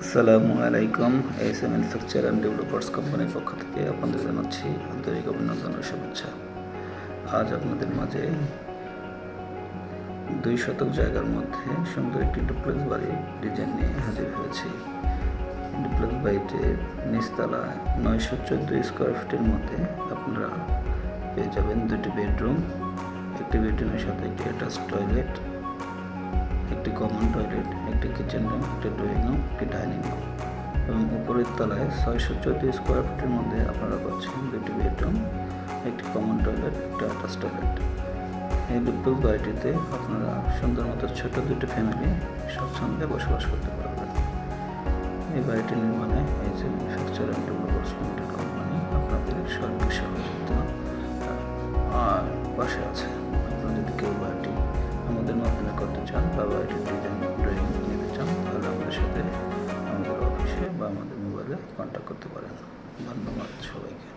আসসালামু আলাইকুম। S M manufacture and developers কোম্পানির পক্ষ থেকে আপনাদের জানাচ্ছি আন্তরিক অভিনন্দন ও শুভেচ্ছা। আজ আপনাদের মাঝে 2 শতক জায়গার মধ্যে সুন্দর একটি ডুপ্লেক্স বাড়ির ডিজাইন নিয়ে হাজির হয়েছি। ডুপ্লেক্স বাড়িটির নিচতলায় 914 স্কোয়ার ফিটের মধ্যে আপনারা পেয়ে যাবেন 2টি বেডরুম, একটি বেডরুমের সাথে একটি অ্যাটাচ টয়লেট, একটি কমন টয়লেট, একটি কিচেন রুম, একটি ড্রয়িং রুম, একটি ডাইনিং রুম এবং উপরের তলায় 614 স্কোয়ার ফিটের মধ্যে আপনারা পাচ্ছেন 2টি বেডরুম, একটি কমন টয়লেট, একটি অ্যাটাচ টয়লেট। এই ডুপ্লেক্স বাড়িটিতে আপনারা সুন্দর মতো ছোট 2টি ফ্যামিলি স্বচ্ছন্দে বসবাস করতে পারবেন। এই বাড়িটি নির্মাণে S M manufacture and developers limited company আপনাদের সার্বিক সহযোগিতা আর পাশে আছে। আপনারা যদি কেউ বাড়িটি আমাদের মাধ্যমে করতে চান বা বাড়িটির ডিজাইন ড্রয়িং নিতে চান, তাহলে আমাদের সাথে আমাদের অফিসে বা আমাদের মোবাইলে কন্ট্যাক্ট করতে পারেন। ধন্যবাদ সবাইকে।